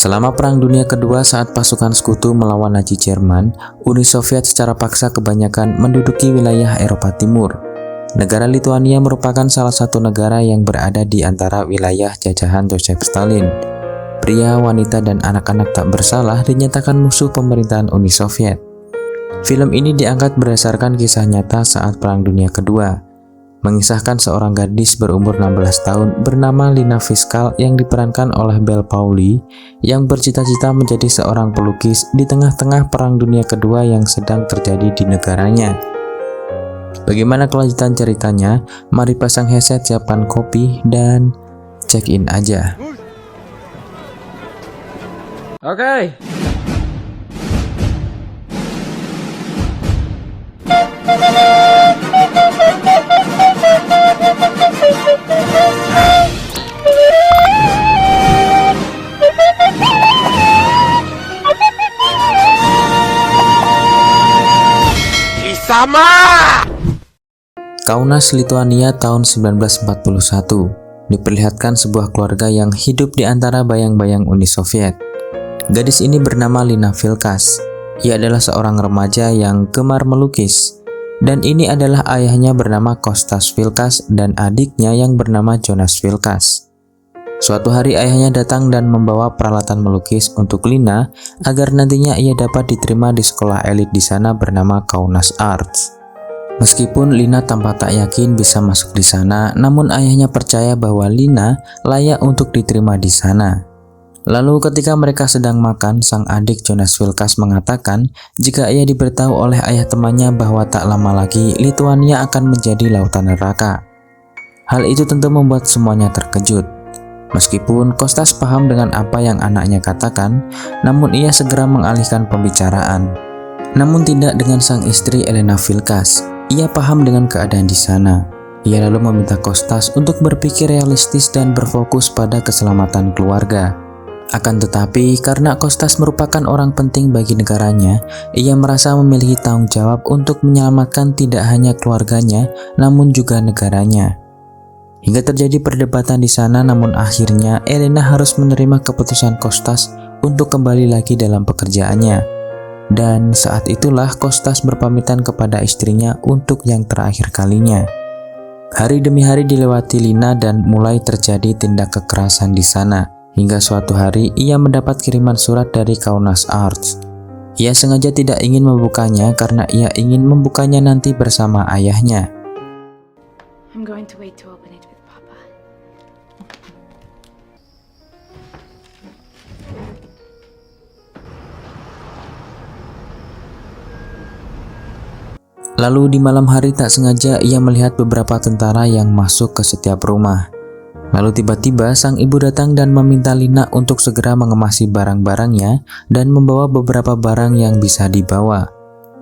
Selama Perang Dunia Kedua saat pasukan sekutu melawan Nazi Jerman, Uni Soviet secara paksa kebanyakan menduduki wilayah Eropa Timur. Negara Lituania merupakan salah satu negara yang berada di antara wilayah jajahan Joseph Stalin. Pria, wanita, dan anak-anak tak bersalah dinyatakan musuh pemerintahan Uni Soviet. Film ini diangkat berdasarkan kisah nyata saat Perang Dunia Kedua, mengisahkan seorang gadis berumur 16 tahun bernama Lina Fiskal yang diperankan oleh Bel Powley yang bercita-cita menjadi seorang pelukis di tengah-tengah Perang Dunia Kedua yang sedang terjadi di negaranya. Bagaimana kelanjutan ceritanya? Mari pasang headset, siapkan kopi, dan check in aja. Oke. Sama. Kaunas, Lituania tahun 1941 diperlihatkan sebuah keluarga yang hidup di antara bayang-bayang Uni Soviet. Gadis ini bernama Lina Vilkas. Ia adalah seorang remaja yang gemar melukis. Dan ini adalah ayahnya bernama Kostas Vilkas dan adiknya yang bernama Jonas Vilkas. Suatu hari ayahnya datang dan membawa peralatan melukis untuk Lina agar nantinya ia dapat diterima di sekolah elit di sana bernama Kaunas Arts. Meskipun Lina tampak tak yakin bisa masuk di sana, namun ayahnya percaya bahwa Lina layak untuk diterima di sana. Lalu ketika mereka sedang makan, sang adik Jonas Vilkas mengatakan jika ia diberitahu oleh ayah temannya bahwa tak lama lagi Lituania akan menjadi lautan neraka. Hal itu tentu membuat semuanya terkejut. Meskipun Kostas paham dengan apa yang anaknya katakan, namun ia segera mengalihkan pembicaraan. Namun tidak dengan sang istri Elena Vilkas. Ia paham dengan keadaan di sana. Ia lalu meminta Kostas untuk berpikir realistis dan berfokus pada keselamatan keluarga. Akan tetapi, karena Kostas merupakan orang penting bagi negaranya, ia merasa memiliki tanggung jawab untuk menyelamatkan tidak hanya keluarganya, namun juga negaranya. Hingga terjadi perdebatan di sana, namun akhirnya Elena harus menerima keputusan Kostas untuk kembali lagi dalam pekerjaannya. Dan saat itulah Kostas berpamitan kepada istrinya untuk yang terakhir kalinya. Hari demi hari dilewati Lina dan mulai terjadi tindak kekerasan di sana. Hingga suatu hari ia mendapat kiriman surat dari Kaunas Arts. Ia sengaja tidak ingin membukanya karena ia ingin membukanya nanti bersama ayahnya. I'm going to wait to open it with Papa. Lalu di malam hari tak sengaja ia melihat beberapa tentara yang masuk ke setiap rumah. Lalu tiba-tiba sang ibu datang dan meminta Lina untuk segera mengemasi barang-barangnya dan membawa beberapa barang yang bisa dibawa.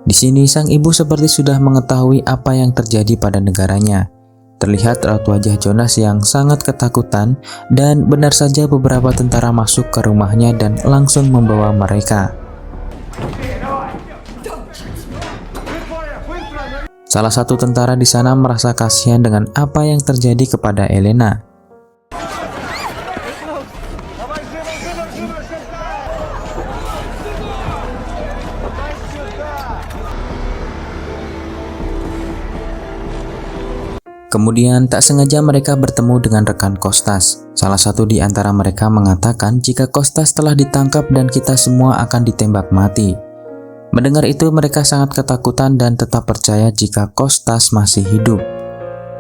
Di sini sang ibu seperti sudah mengetahui apa yang terjadi pada negaranya. Terlihat raut wajah Jonas yang sangat ketakutan dan benar saja beberapa tentara masuk ke rumahnya dan langsung membawa mereka. Salah satu tentara di sana merasa kasihan dengan apa yang terjadi kepada Elena. Kemudian tak sengaja mereka bertemu dengan rekan Kostas. Salah satu di antara mereka mengatakan jika Kostas telah ditangkap dan kita semua akan ditembak mati. Mendengar itu mereka sangat ketakutan dan tetap percaya jika Kostas masih hidup.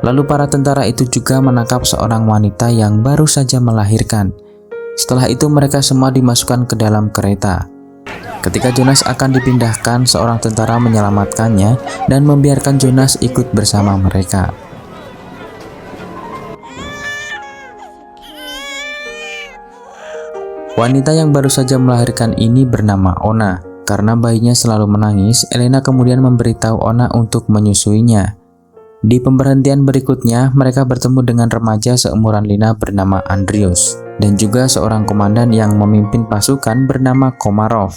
Lalu para tentara itu juga menangkap seorang wanita yang baru saja melahirkan. Setelah itu mereka semua dimasukkan ke dalam kereta. Ketika Jonas akan dipindahkan, seorang tentara menyelamatkannya dan membiarkan Jonas ikut bersama mereka. Wanita yang baru saja melahirkan ini bernama Ona. Karena bayinya selalu menangis, Elena kemudian memberitahu Ona untuk menyusuinya. Di pemberhentian berikutnya, mereka bertemu dengan remaja seumuran Lina bernama Andrius, dan juga seorang komandan yang memimpin pasukan bernama Komarov.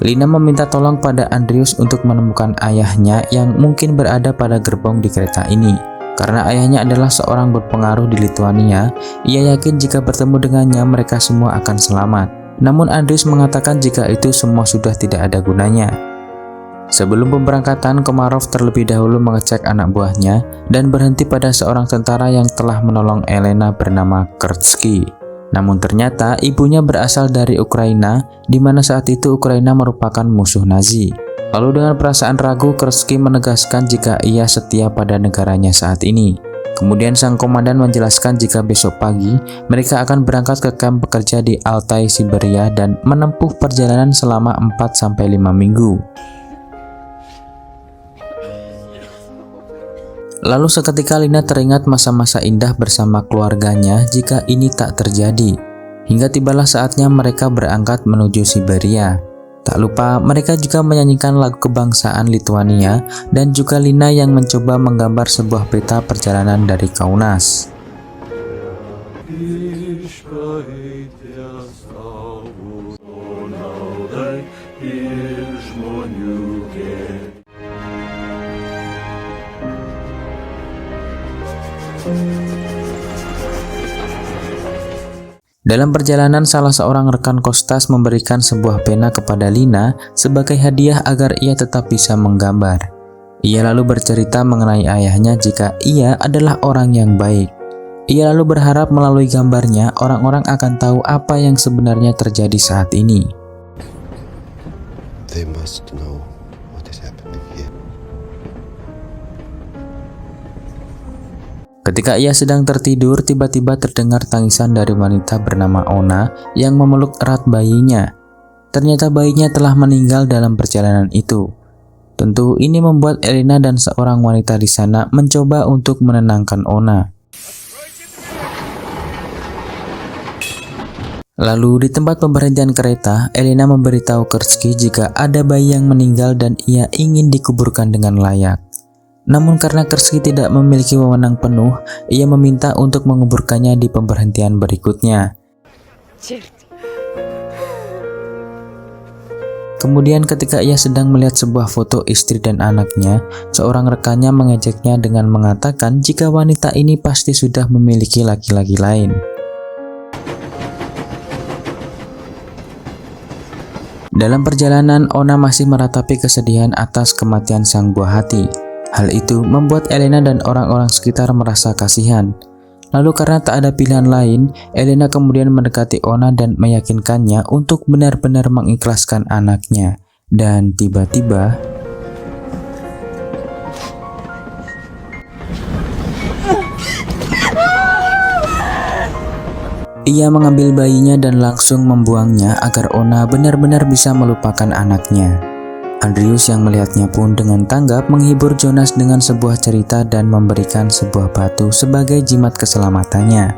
Lina meminta tolong pada Andrius untuk menemukan ayahnya yang mungkin berada pada gerbong di kereta ini. Karena ayahnya adalah seorang berpengaruh di Lituania, ia yakin jika bertemu dengannya mereka semua akan selamat. Namun Andrius mengatakan jika itu semua sudah tidak ada gunanya. Sebelum pemberangkatan, Komarov terlebih dahulu mengecek anak buahnya dan berhenti pada seorang tentara yang telah menolong Elena bernama Kurtsky. Namun ternyata ibunya berasal dari Ukraina, di mana saat itu Ukraina merupakan musuh Nazi. Lalu dengan perasaan ragu, Kurtsky menegaskan jika ia setia pada negaranya saat ini. Kemudian sang komandan menjelaskan jika besok pagi mereka akan berangkat ke kamp pekerja di Altai, Siberia dan menempuh perjalanan selama 4-5 minggu. Lalu seketika Lina teringat masa-masa indah bersama keluarganya jika ini tak terjadi. Hingga tibalah saatnya mereka berangkat menuju Siberia. Tak lupa mereka juga menyanyikan lagu kebangsaan Lituania dan juga Lina yang mencoba menggambar sebuah peta perjalanan dari Kaunas. Dalam perjalanan, salah seorang rekan Kostas memberikan sebuah pena kepada Lina sebagai hadiah agar ia tetap bisa menggambar. Ia lalu bercerita mengenai ayahnya jika ia adalah orang yang baik. Ia lalu berharap melalui gambarnya orang-orang akan tahu apa yang sebenarnya terjadi saat ini. They must know what is happening here. Ketika ia sedang tertidur, tiba-tiba terdengar tangisan dari wanita bernama Ona yang memeluk erat bayinya. Ternyata bayinya telah meninggal dalam perjalanan itu. Tentu ini membuat Elena dan seorang wanita di sana mencoba untuk menenangkan Ona. Lalu di tempat pemberhentian kereta, Elena memberitahu Kurtsky jika ada bayi yang meninggal dan ia ingin dikuburkan dengan layak. Namun karena Kurtsky tidak memiliki wewenang penuh, ia meminta untuk menguburkannya di pemberhentian berikutnya. Kemudian ketika ia sedang melihat sebuah foto istri dan anaknya, seorang rekannya mengejeknya dengan mengatakan jika wanita ini pasti sudah memiliki laki-laki lain. Dalam perjalanan, Ona masih meratapi kesedihan atas kematian sang buah hati. Hal itu membuat Elena dan orang-orang sekitar merasa kasihan. Lalu karena tak ada pilihan lain, Elena kemudian mendekati Ona dan meyakinkannya untuk benar-benar mengikhlaskan anaknya. Dan tiba-tiba ia mengambil bayinya dan langsung membuangnya agar Ona benar-benar bisa melupakan anaknya. Andrius yang melihatnya pun dengan tanggap menghibur Jonas dengan sebuah cerita dan memberikan sebuah batu sebagai jimat keselamatannya.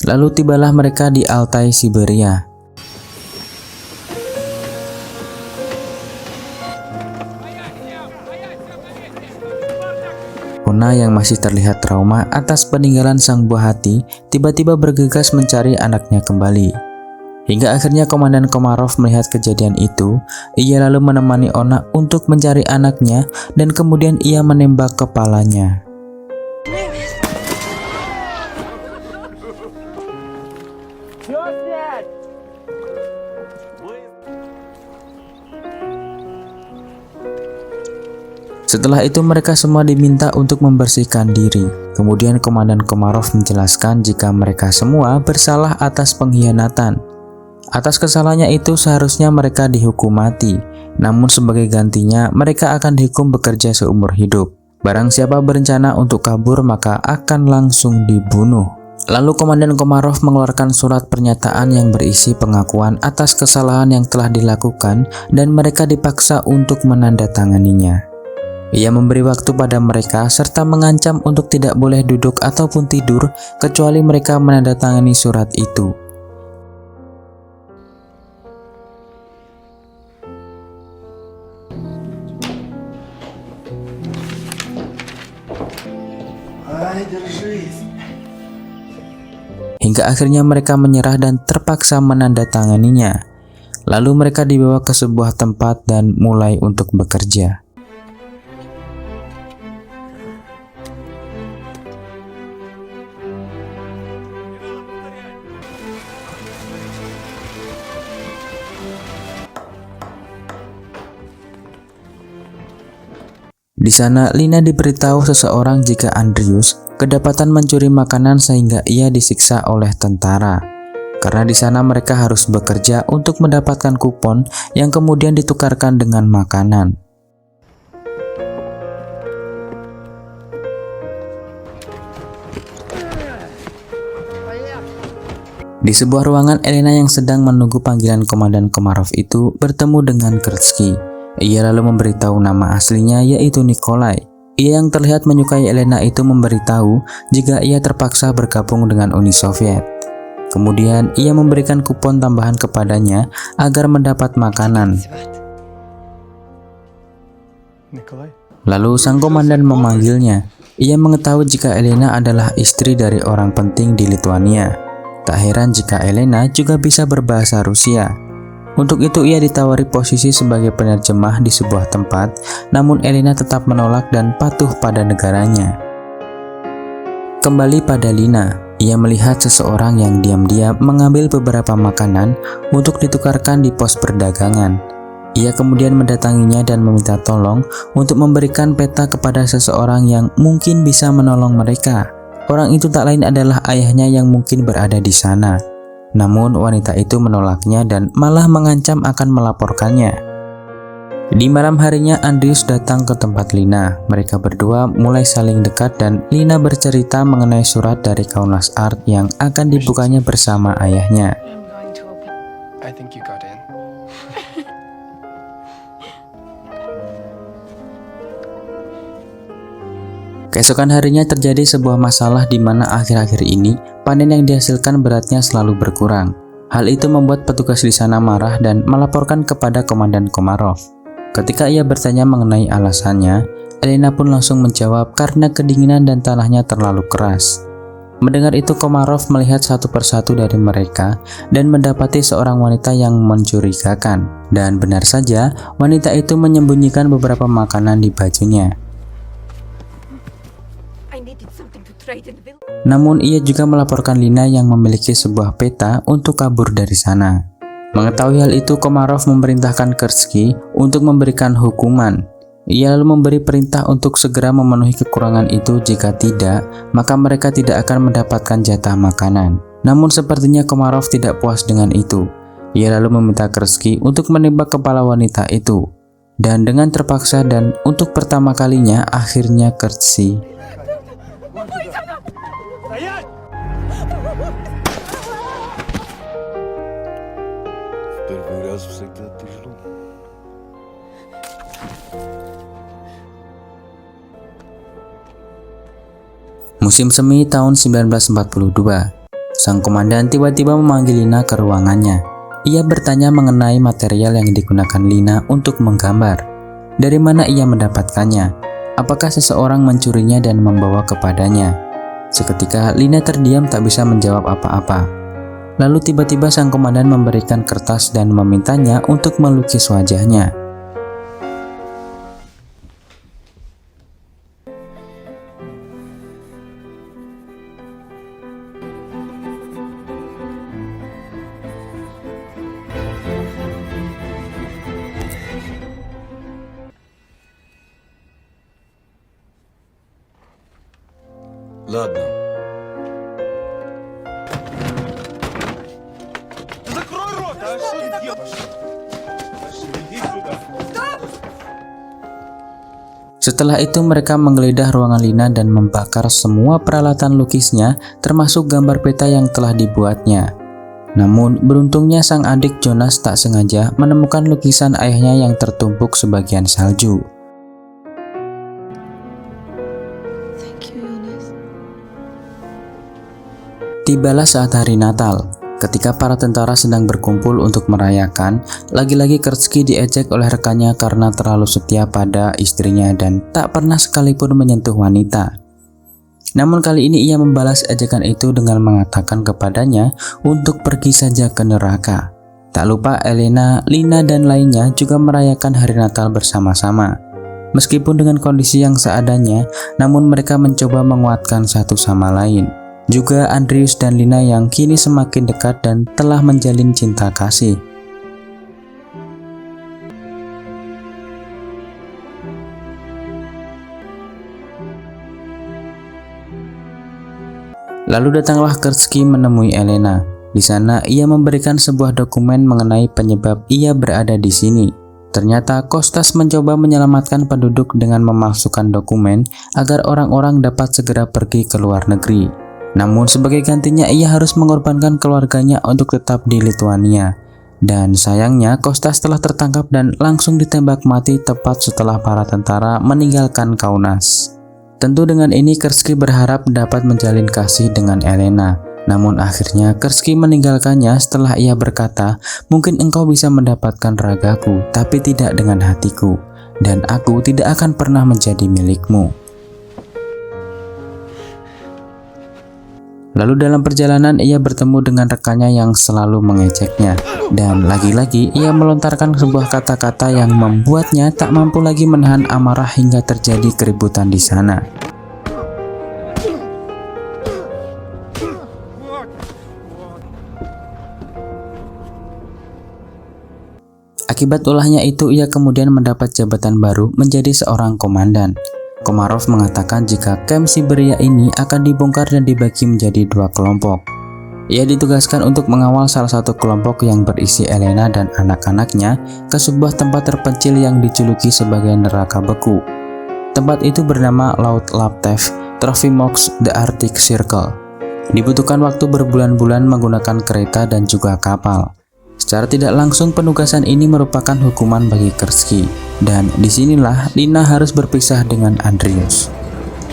Lalu tibalah mereka di Altai, Siberia. Ona yang masih terlihat trauma atas peninggalan sang buah hati tiba-tiba bergegas mencari anaknya kembali. Hingga akhirnya Komandan Komarov melihat kejadian itu, ia lalu menemani Ona untuk mencari anaknya dan kemudian ia menembak kepalanya. Setelah itu mereka semua diminta untuk membersihkan diri. Kemudian Komandan Komarov menjelaskan jika mereka semua bersalah atas pengkhianatan. Atas kesalahannya itu seharusnya mereka dihukum mati. Namun sebagai gantinya mereka akan dihukum bekerja seumur hidup. Barang siapa berencana untuk kabur maka akan langsung dibunuh. Lalu Komandan Komarov mengeluarkan surat pernyataan yang berisi pengakuan atas kesalahan yang telah dilakukan dan mereka dipaksa untuk menandatanganinya. Ia memberi waktu pada mereka serta mengancam untuk tidak boleh duduk ataupun tidur kecuali mereka menandatangani surat itu. hingga akhirnya mereka menyerah dan terpaksa menandatanganinya. Lalu mereka dibawa ke sebuah tempat dan mulai untuk bekerja. Di sana, Lina diberitahu seseorang jika Andreas kedapatan mencuri makanan sehingga ia disiksa oleh tentara. Karena di sana mereka harus bekerja untuk mendapatkan kupon yang kemudian ditukarkan dengan makanan. Di sebuah ruangan, Elena yang sedang menunggu panggilan Komandan Komarov itu bertemu dengan Kurtsky. Ia lalu memberitahu nama aslinya, yaitu Nikolai. Ia yang terlihat menyukai Elena itu memberitahu jika ia terpaksa bergabung dengan Uni Soviet. Kemudian ia memberikan kupon tambahan kepadanya agar mendapat makanan. Lalu sang komandan memanggilnya. Ia mengetahui jika Elena adalah istri dari orang penting di Lithuania. Tak heran jika Elena juga bisa berbahasa Rusia. Untuk itu ia ditawari posisi sebagai penerjemah di sebuah tempat, namun Elena tetap menolak dan patuh pada negaranya. Kembali pada Lina, ia melihat seseorang yang diam-diam mengambil beberapa makanan untuk ditukarkan di pos perdagangan. Ia kemudian mendatanginya dan meminta tolong untuk memberikan peta kepada seseorang yang mungkin bisa menolong mereka. Orang itu tak lain adalah ayahnya yang mungkin berada di sana. Namun wanita itu menolaknya dan malah mengancam akan melaporkannya. Di malam harinya Andreas datang ke tempat Lina. Mereka berdua mulai saling dekat dan Lina bercerita mengenai surat dari Kaunas Art yang akan dibukanya bersama ayahnya. I'm going to open. I think you got in. Keesokan harinya terjadi sebuah masalah di mana akhir-akhir ini panen yang dihasilkan beratnya selalu berkurang. Hal itu membuat petugas di sana marah dan melaporkan kepada Komandan Komarov. Ketika ia bertanya mengenai alasannya, Elena pun langsung menjawab karena kedinginan dan tanahnya terlalu keras. Mendengar itu, Komarov melihat satu persatu dari mereka dan mendapati seorang wanita yang mencurigakan. Dan benar saja, wanita itu menyembunyikan beberapa makanan di bajunya. Namun ia juga melaporkan Lina yang memiliki sebuah peta untuk kabur dari sana. Mengetahui hal itu, Komarov memerintahkan Kurtsky untuk memberikan hukuman. Ia lalu memberi perintah untuk segera memenuhi kekurangan itu, jika tidak, maka mereka tidak akan mendapatkan jatah makanan. Namun sepertinya Komarov tidak puas dengan itu. Ia lalu meminta Kurtsky untuk menembak kepala wanita itu. Dan dengan terpaksa dan untuk pertama kalinya, akhirnya Kurtsky Первый раз всегда тяжело. Musim semi tahun 1942, sang komandan tiba-tiba memanggil Lina ke ruangannya. Ia bertanya mengenai material yang digunakan Lina untuk menggambar. Dari mana ia mendapatkannya? Apakah seseorang mencurinya dan membawa kepadanya? Seketika Lina terdiam, tak bisa menjawab apa-apa. Lalu tiba-tiba sang komandan memberikan kertas dan memintanya untuk melukis wajahnya. Ладно. Setelah itu mereka menggeledah ruangan Lina dan membakar semua peralatan lukisnya, termasuk gambar peta yang telah dibuatnya. Namun beruntungnya sang adik Jonas tak sengaja menemukan lukisan ayahnya yang tertumpuk sebagian salju. Tibalah saat hari Natal. Ketika para tentara sedang berkumpul untuk merayakan, lagi-lagi Kurtsky diejek oleh rekannya karena terlalu setia pada istrinya dan tak pernah sekalipun menyentuh wanita. Namun kali ini ia membalas ajakan itu dengan mengatakan kepadanya untuk pergi saja ke neraka. Tak lupa Elena, Lina dan lainnya juga merayakan hari Natal bersama-sama. Meskipun dengan kondisi yang seadanya, namun mereka mencoba menguatkan satu sama lain. Juga Andrius dan Lina yang kini semakin dekat dan telah menjalin cinta kasih. Lalu datanglah Kerski menemui Elena. Di sana ia memberikan sebuah dokumen mengenai penyebab ia berada di sini. Ternyata Kostas mencoba menyelamatkan penduduk dengan memalsukan dokumen agar orang-orang dapat segera pergi ke luar negeri. Namun sebagai gantinya ia harus mengorbankan keluarganya untuk tetap di Lituania. Dan sayangnya Kostas telah tertangkap dan langsung ditembak mati tepat setelah para tentara meninggalkan Kaunas. Tentu dengan ini Kerski berharap dapat menjalin kasih dengan Elena. Namun akhirnya Kerski meninggalkannya setelah ia berkata, "Mungkin engkau bisa mendapatkan ragaku, tapi tidak dengan hatiku. Dan aku tidak akan pernah menjadi milikmu." Lalu dalam perjalanan ia bertemu dengan rekannya yang selalu mengejeknya. Dan lagi-lagi ia melontarkan sebuah kata-kata yang membuatnya tak mampu lagi menahan amarah hingga terjadi keributan di sana. Akibat ulahnya itu ia kemudian mendapat jabatan baru menjadi seorang komandan. Komarov mengatakan jika kamp Siberia ini akan dibongkar dan dibagi menjadi 2 kelompok. Ia ditugaskan untuk mengawal salah satu kelompok yang berisi Elena dan anak-anaknya ke sebuah tempat terpencil yang dijuluki sebagai neraka beku. Tempat itu bernama Laut Laptev, Trofimox The Arctic Circle. Dibutuhkan waktu berbulan-bulan menggunakan kereta dan juga kapal. Secara tidak langsung penugasan ini merupakan hukuman bagi Kerski, dan disinilah Lina harus berpisah dengan Andrius.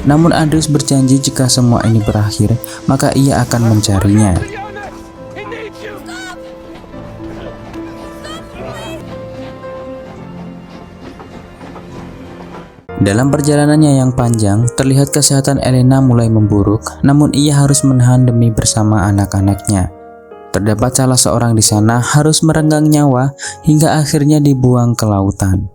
Namun Andrius berjanji jika semua ini berakhir, maka ia akan mencarinya. Dalam perjalanannya yang panjang, terlihat kesehatan Elena mulai memburuk, namun ia harus menahan demi bersama anak-anaknya. Terdapat salah seorang di sana harus merenggang nyawa hingga akhirnya dibuang ke lautan.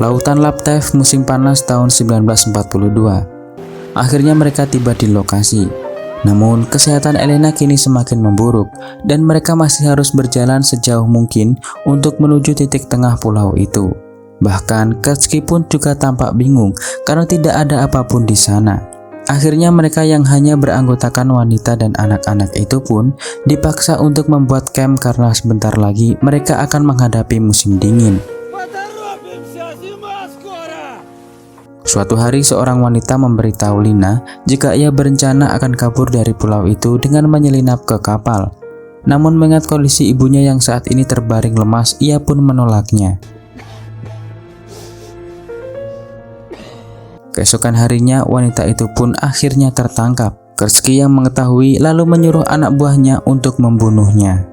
Lautan Laptev musim panas tahun 1942. Akhirnya mereka tiba di lokasi. Namun kesehatan Elena kini semakin memburuk dan mereka masih harus berjalan sejauh mungkin untuk menuju titik tengah pulau itu. Bahkan Kerski pun juga tampak bingung karena tidak ada apapun di sana. Akhirnya mereka yang hanya beranggotakan wanita dan anak-anak itu pun dipaksa untuk membuat camp karena sebentar lagi mereka akan menghadapi musim dingin. Suatu hari seorang wanita memberitahu Lina jika ia berencana akan kabur dari pulau itu dengan menyelinap ke kapal. Namun mengingat kondisi ibunya yang saat ini terbaring lemas, ia pun menolaknya. Keesokan harinya wanita itu pun akhirnya tertangkap. Kerski yang mengetahui lalu menyuruh anak buahnya untuk membunuhnya.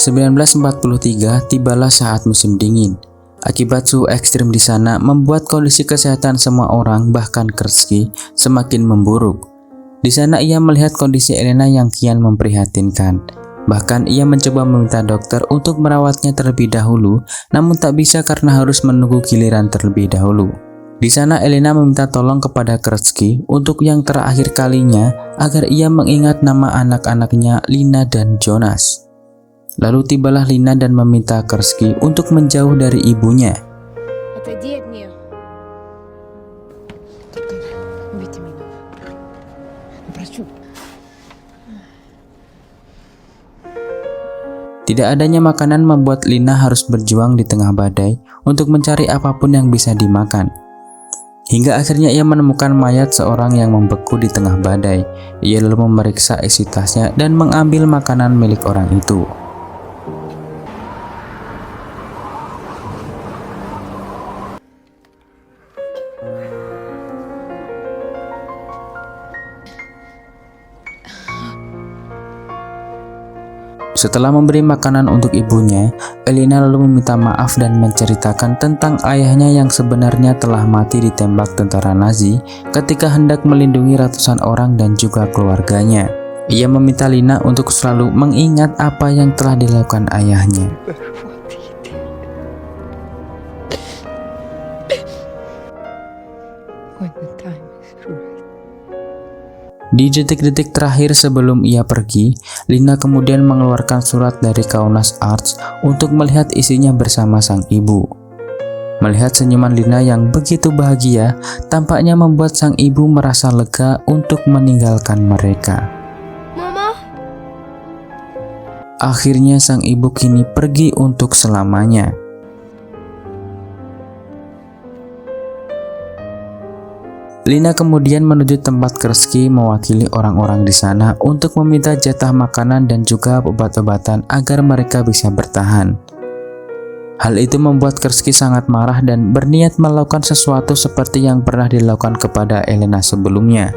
1943 tibalah saat musim dingin. Akibat suhu ekstrim di sana membuat kondisi kesehatan semua orang, bahkan Kerski, semakin memburuk. Di sana ia melihat kondisi Elena yang kian memprihatinkan. Bahkan ia mencoba meminta dokter untuk merawatnya terlebih dahulu, namun tak bisa karena harus menunggu giliran terlebih dahulu. Di sana Elena meminta tolong kepada Kerski untuk yang terakhir kalinya agar ia mengingat nama anak-anaknya Lina dan Jonas. Lalu tibalah Lina dan meminta Kerski untuk menjauh dari ibunya. Отойди от нее. Убейте меня. Прошу. Tidak adanya makanan membuat Lina harus berjuang di tengah badai untuk mencari apapun yang bisa dimakan. Hingga akhirnya ia menemukan mayat seorang yang membeku di tengah badai. Ia lalu memeriksa isi tasnya dan mengambil makanan milik orang itu. Setelah memberi makanan untuk ibunya, Elena lalu meminta maaf dan menceritakan tentang ayahnya yang sebenarnya telah mati ditembak tentara Nazi ketika hendak melindungi ratusan orang dan juga keluarganya. Ia meminta Lina untuk selalu mengingat apa yang telah dilakukan ayahnya. When the time is right. Di detik-detik terakhir sebelum ia pergi, Lina kemudian mengeluarkan surat dari Kaunas Arts untuk melihat isinya bersama sang ibu. Melihat senyuman Lina yang begitu bahagia, tampaknya membuat sang ibu merasa lega untuk meninggalkan mereka. Mama? Akhirnya sang ibu kini pergi untuk selamanya. Lina kemudian menuju tempat Kreski mewakili orang-orang di sana untuk meminta jatah makanan dan juga obat-obatan agar mereka bisa bertahan. Hal itu membuat Kreski sangat marah dan berniat melakukan sesuatu seperti yang pernah dilakukan kepada Elena sebelumnya.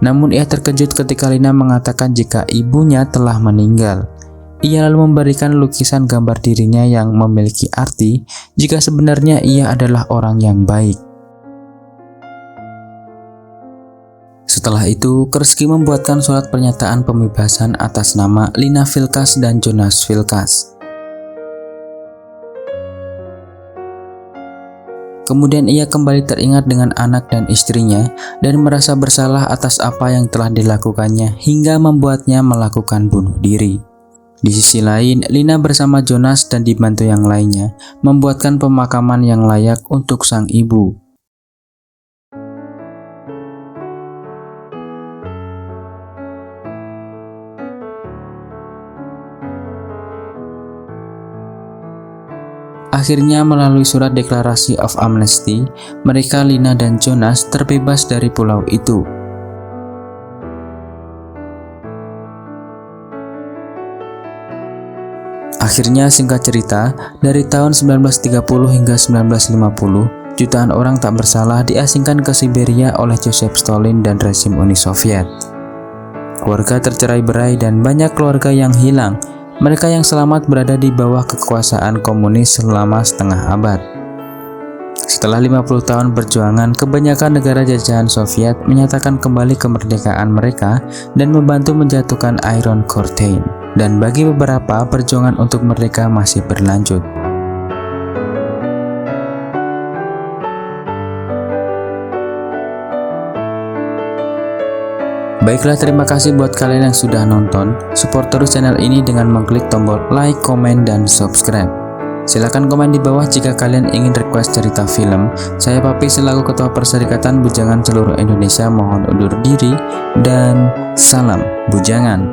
Namun ia terkejut ketika Lina mengatakan jika ibunya telah meninggal. Ia lalu memberikan lukisan gambar dirinya yang memiliki arti jika sebenarnya ia adalah orang yang baik. Setelah itu, Kreski membuatkan surat pernyataan pembebasan atas nama Lina Vilkas dan Jonas Vilkas. Kemudian ia kembali teringat dengan anak dan istrinya dan merasa bersalah atas apa yang telah dilakukannya hingga membuatnya melakukan bunuh diri. Di sisi lain, Lina bersama Jonas dan dibantu yang lainnya membuatkan pemakaman yang layak untuk sang ibu. Akhirnya melalui surat deklarasi of amnesty, mereka Lina dan Jonas terbebas dari pulau itu. Akhirnya singkat cerita, dari tahun 1930 hingga 1950, jutaan orang tak bersalah diasingkan ke Siberia oleh Joseph Stalin dan rezim Uni Soviet. Keluarga tercerai-berai dan banyak keluarga yang hilang. Mereka yang selamat berada di bawah kekuasaan komunis selama setengah abad. Setelah 50 tahun perjuangan, kebanyakan negara jajahan Soviet menyatakan kembali kemerdekaan mereka dan membantu menjatuhkan Iron Curtain. Dan bagi beberapa, perjuangan untuk mereka masih berlanjut. Baiklah, terima kasih buat kalian yang sudah nonton. Support terus channel ini dengan mengklik tombol like, komen, dan subscribe. Silahkan komen di bawah jika kalian ingin request cerita film. Saya Papi selaku Ketua Perserikatan Bujangan seluruh Indonesia mohon undur diri dan salam bujangan.